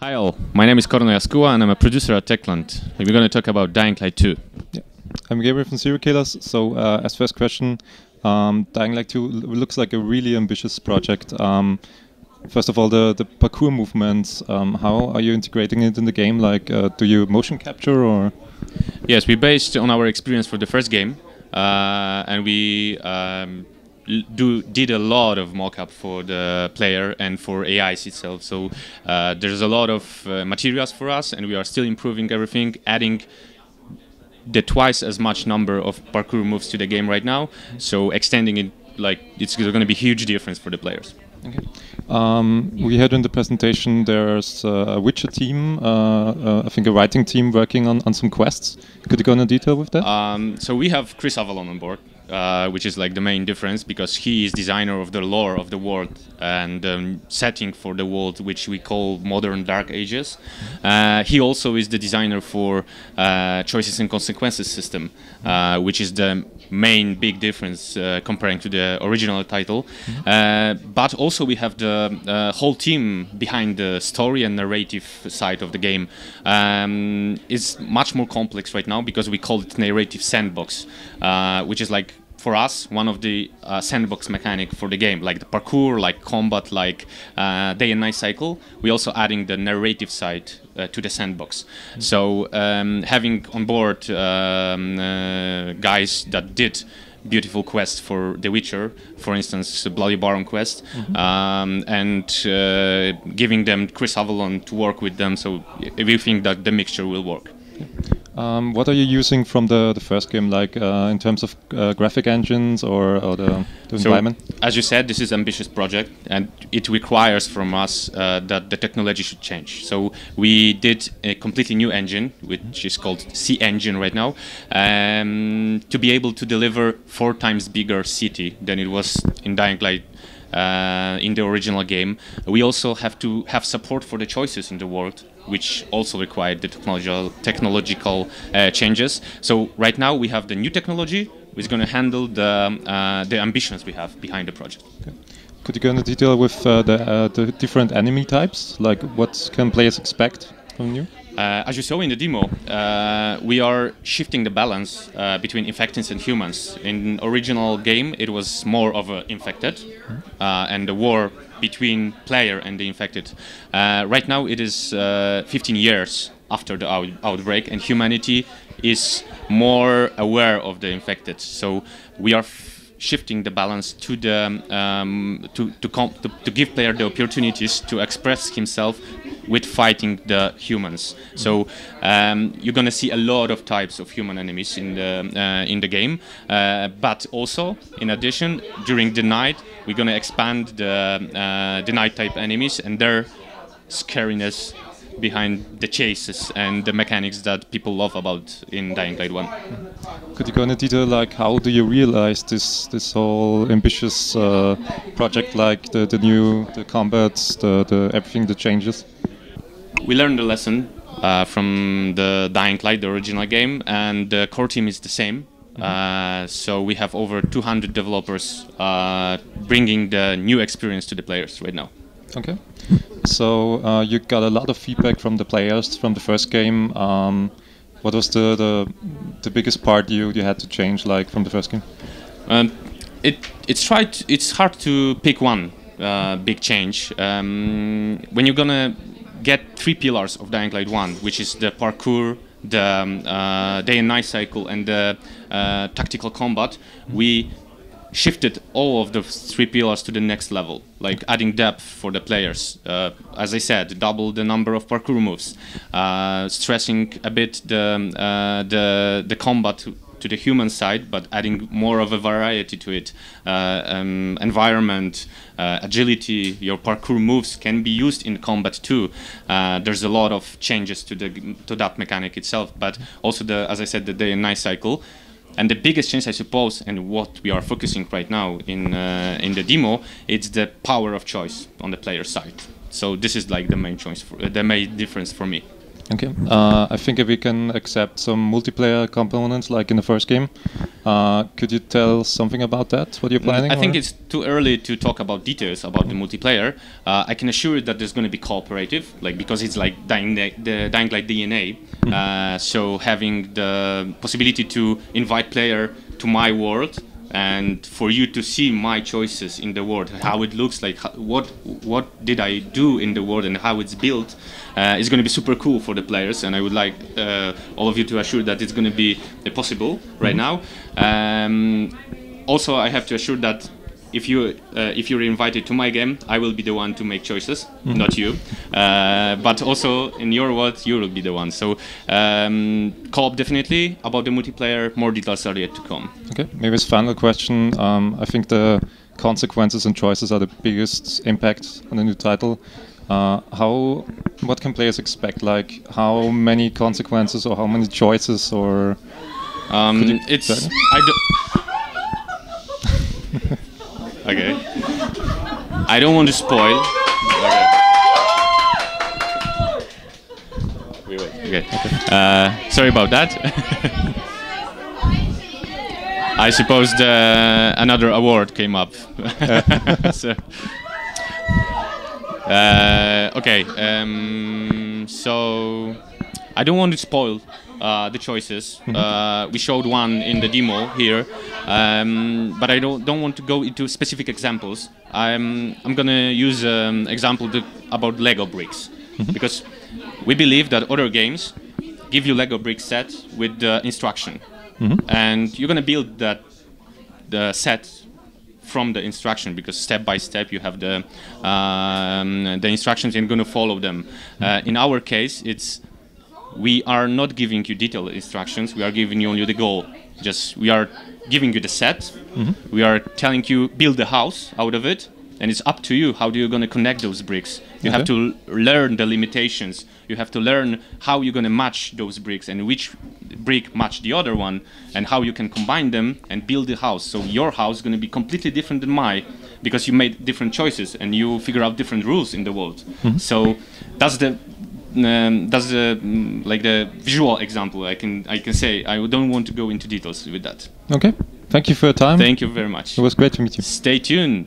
Hi all, my name is Kornel Jaskula and I'm a producer at Techland. We're going to talk about Dying Light 2. Yeah. I'm Gabriel from Cerealkillerz. So as first question, Dying Light 2 looks like a really ambitious project. First of all, the parkour movements, how are you integrating it in the game? Like, do you motion capture or? Yes, we based on our experience for the first game and we did a lot of mock-up for the player and for AIs itself. So there's a lot of materials for us, and we are still improving everything, adding the twice as much number of parkour moves to the game right now. So extending it, like, it's going to be a huge difference for the players. Okay. We had in the presentation there's a Witcher team, I think a writing team working on some quests. Could you go into detail with that? So we have Chris Avalon on board, which is like the main difference because he is designer of the lore of the world and setting for the world, which we call modern Dark Ages. He also is the designer for choices and consequences system, which is the main big difference comparing to the original title. But also we have the whole team behind the story and narrative side of the game. It's much more complex right now because we call it narrative sandbox, which is like for us one of the sandbox mechanic for the game, like the parkour, like combat, like day and night cycle. We also adding the narrative side to the sandbox. So having on board guys that did beautiful quests for The Witcher, for instance, Bloody Baron quest, and giving them Chris Avalon to work with them. So we think that the mixture will work. What are you using from the first game, like in terms of graphic engines or the environment? As you said, this is an ambitious project and it requires from us that the technology should change. So we did a completely new engine, which is called C Engine right now, to be able to deliver 4 times bigger city than it was in Dying Light in the original game. We also have to have support for the choices in the world, which also required the technological changes. So right now we have the new technology, which is going to handle the ambitions we have behind the project. Okay. Could you go into detail with the different enemy types? Like what can players expect from you? As you saw in the demo, we are shifting the balance between infectants and humans. In original game, it was more of a infected and the war between player and the infected. Right now, it is 15 years after the outbreak, and humanity is more aware of the infected. So we are shifting the balance to the to give player the opportunities to express himself with fighting the humans. So you're gonna see a lot of types of human enemies in the game, but also in addition during the night we're gonna expand the night type enemies and their scariness behind the chases and the mechanics that people love about in Dying Light 1. Could you go into detail, like how do you realize this whole ambitious project, like the combats, the everything that changes? We learned the lesson from the Dying Light, the original game, and the core team is the same. So we have over 200 developers bringing the new experience to the players right now. Okay. So you got a lot of feedback from the players from the first game. What was the biggest part you had to change, like from the first game? It's hard to pick one big change. When you're gonna get 3 pillars of Dying Light 1, which is the parkour, the day and night cycle, and the tactical combat, we shifted all of the 3 pillars to the next level, like adding depth for the players. As I said, double the number of parkour moves, stressing a bit the combat to the human side, but adding more of a variety to it. Environment, agility, your parkour moves can be used in combat too. There's a lot of changes to that mechanic itself, but also as I said, the day and night cycle. And the biggest change, I suppose, and what we are focusing right now in the demo, it's the power of choice on the player side. So this is like the main choice, the main difference for me. Okay. I think if we can accept some multiplayer components like in the first game, could you tell something about that? What you're planning? I think it's too early to talk about details about the multiplayer. I can assure you that there's going to be cooperative, like because it's like Dying Light DNA. So having the possibility to invite player to my world and for you to see my choices in the world, how it looks like, what did I do in the world and how it's built, is going to be super cool for the players, and I would like all of you to assure that it's going to be possible right now. Also, I have to assure that if you're invited to my game, I will be the one to make choices, not you. But also in your world, you will be the one. So co-op definitely. About the multiplayer, more details are yet to come. Okay, maybe as final question. I think the consequences and choices are the biggest impact on the new title. What can players expect? Like how many consequences or how many choices or? Okay. I don't want to spoil. Okay. Sorry about that. I suppose another award came up. So, okay. So I don't want to spoil the choices. We showed one in the demo here, but I don't want to go into specific examples. I'm gonna use example about Lego bricks, because we believe that other games give you Lego brick set with the instruction, and you're gonna build the set from the instruction, because step by step you have the instructions and you're gonna follow them. In our case, we are not giving you detailed instructions, we are giving you only the goal. We are giving you the set, we are telling you build the house out of it, and it's up to you how you're going to connect those bricks. You have to learn the limitations, you have to learn how you're going to match those bricks and which brick match the other one, and how you can combine them and build the house. So your house is going to be completely different than mine, because you made different choices and you figure out different rules in the world. So that's the visual example I can say. I don't want to go into details with that. Okay, thank you for your time. Thank you very much. It was great to meet you. Stay tuned.